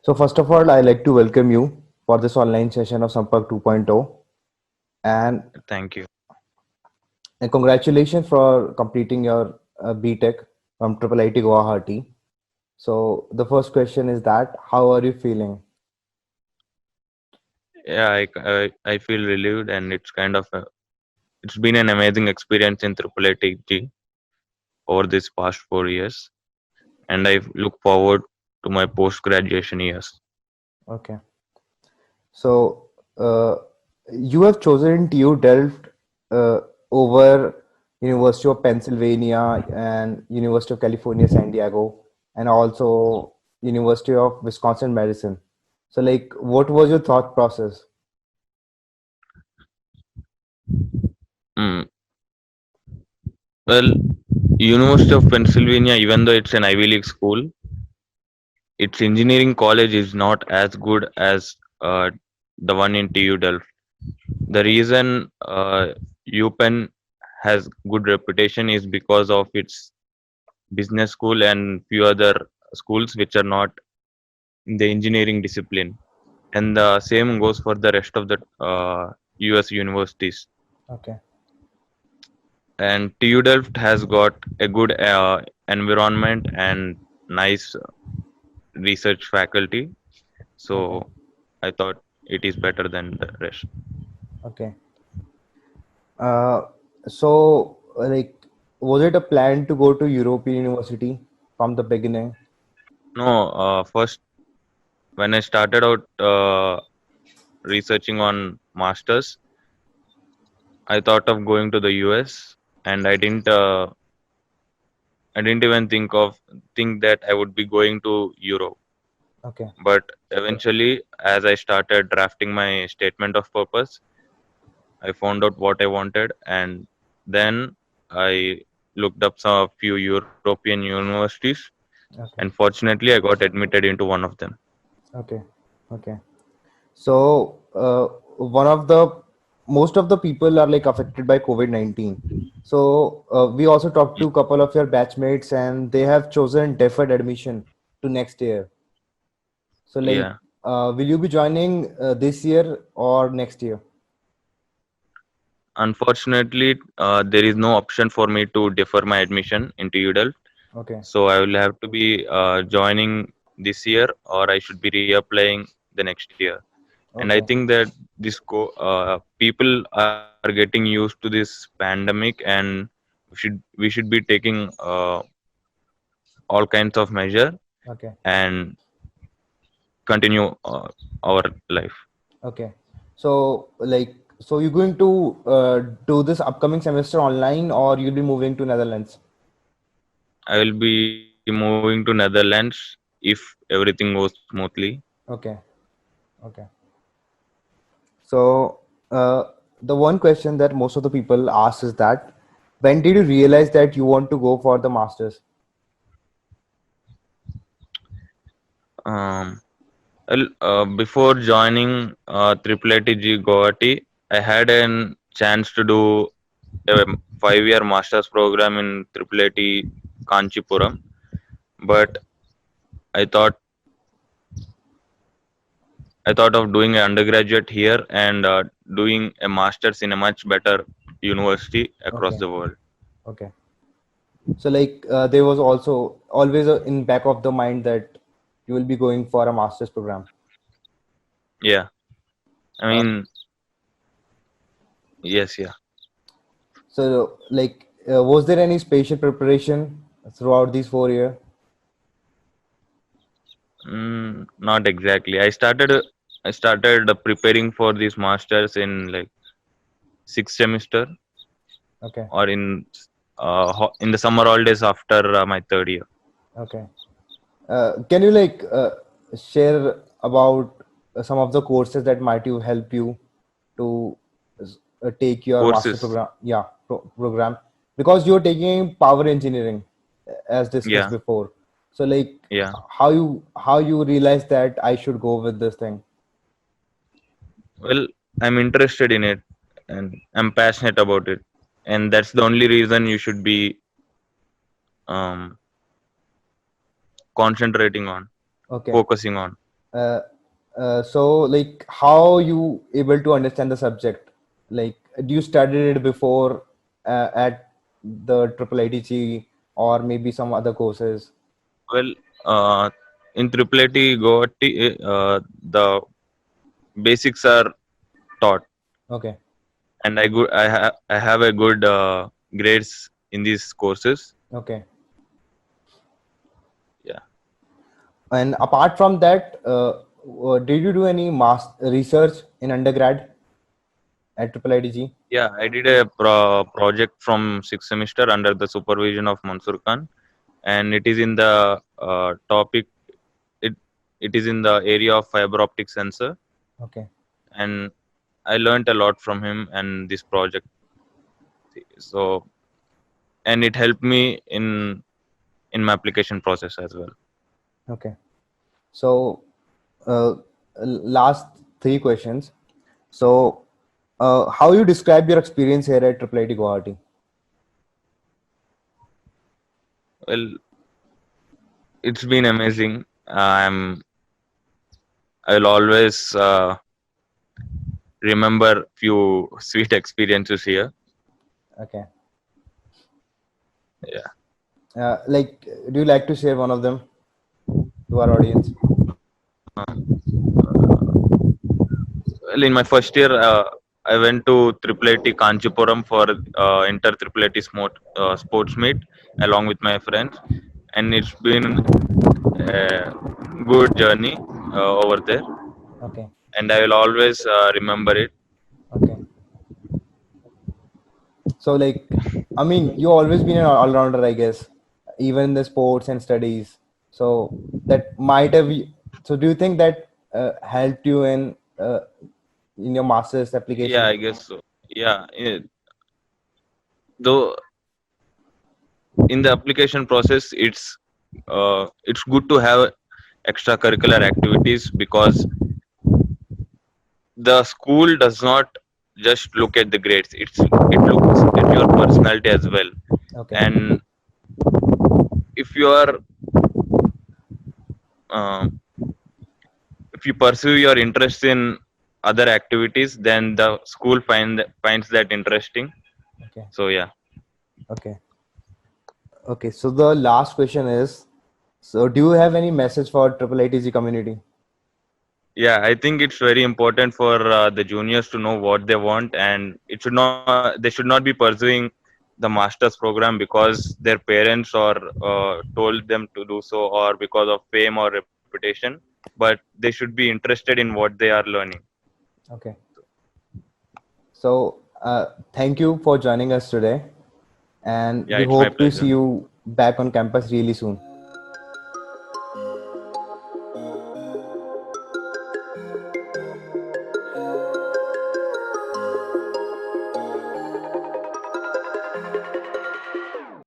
So first of all, I'd like to welcome you for this online session of Sampark 2.0 and, Thank you. and congratulations for completing your BTech from Triple IT Guwahati. So the first question is that how are you feeling? Yeah, I feel relieved, and it's been an amazing experience in Triple ATG over this past 4 years, and I look forward to my post graduation years. Okay. So uh, you have chosen TU Delft uh, over University of Pennsylvania and University of California, San Diego, and also University of Wisconsin Madison. So like, what was your thought process? Mm. Well, University of Pennsylvania, even though it's an Ivy League school, its engineering college is not as good as the one in TU Delft. The reason UPenn has good reputation is because of its business school and few other schools which are not in the engineering discipline, and the same goes for the rest of the US universities. Okay. And TU Delft has got a good environment and nice research faculty, so Okay. I thought it is better than the rest. Okay. Uh, like, was it a plan to go to European University from the beginning? No, first when I started out researching on masters, I thought of going to the US, and I didn't even think that I would be going to Europe. Okay. But eventually, as I started drafting my statement of purpose, I found out what I wanted, and then I looked up some few European universities, and Okay. fortunately, I got admitted into one of them. Okay. Okay. So, one of the most of the people are like affected by COVID-19. So, we also talked to a couple of your batchmates, and they have chosen deferred admission to next year. So, like, Yeah, will you be joining this year or next year? unfortunately, there is no option for me to defer my admission into UDEL. Okay. So I will have to be joining this year, or I should be reapplying the next year. And I Okay. think that people are getting used to this pandemic, and we should be taking all kinds of measure Okay. and continue our life. Okay. So, like, so you're going to do this upcoming semester online, or you'll be moving to Netherlands? I will be moving to Netherlands if everything goes smoothly. Okay. Okay. So, the one question that most of the people ask is that when did you realize that you want to go for the masters? Um, Before joining Triple ITG Guwahati, I had a chance to do a 5 year master's program in Triple IT Kanchipuram, but I thought I thought of doing an undergraduate here and doing a master's in a much better university across Okay. the world. Okay. So, like, there was also always in back of the mind that you will be going for a master's program. Yeah, I Uh, mean, yes, yeah. so, like, was there any special preparation throughout these 4 years? Not exactly. I started preparing for these masters in like sixth semester, Okay. or in the summer holidays after my third year. Okay. Can you like share about some of the courses that might you help you to take your master Courses. program? Yeah, program because you're taking power engineering as discussed Yeah, before. So like yeah. how you realize that I should go with this thing? Well, I'm interested in it, and I'm passionate about it, and that's the only reason you should be um, concentrating on, Okay, focusing on. Uh, so like how you able to understand the subject? Like do you studied it before at the triple ITG or maybe some other courses? Well, in Triple IT Guwahati, the basics are taught, Okay, and I have a good grades in these courses. okay. Yeah, And apart from that, did you do any research in undergrad at triple ITG? yeah. I did a project from sixth semester under the supervision of Mansur Khan, and it is in the topic. It it is in the area of fiber optic sensor, Okay, and I learned a lot from him and this project. So, and it helped me in my application process as well. okay. So last three questions. So how you describe your experience here at triple IT Guwahati? Well, it's been amazing. I'll always remember few sweet experiences here. Okay. Yeah. Like, do you like to share one of them to our audience? Well, in my first year, I went to Triple IT Kanchipuram for inter Triple IT sports meet along with my friends, and it's been a good journey over there, Okay, and I will always remember it. okay. So like, I mean, you always been an all-rounder, I guess, even in the sports and studies. So that might have. So do you think that helped you in your master's Yeah, application? I guess so. Yeah, though in the application process, it's good to have extracurricular activities because the school does not just look at the grades. It looks at your personality as well. Okay, And if you are um, if you pursue your interest in other activities, then the school finds that interesting. okay, So yeah. okay, okay. So the last question is, so do you have any message for triple ITG community? Yeah, I think it's very important for the juniors to know what they want, and they should not be pursuing the master's program because their parents or told them to do so, or because of fame or reputation. But they should be interested in what they are learning. Okay. So thank you for joining us today, and Yeah, we it's my hope to see pleasure. you back on campus really soon.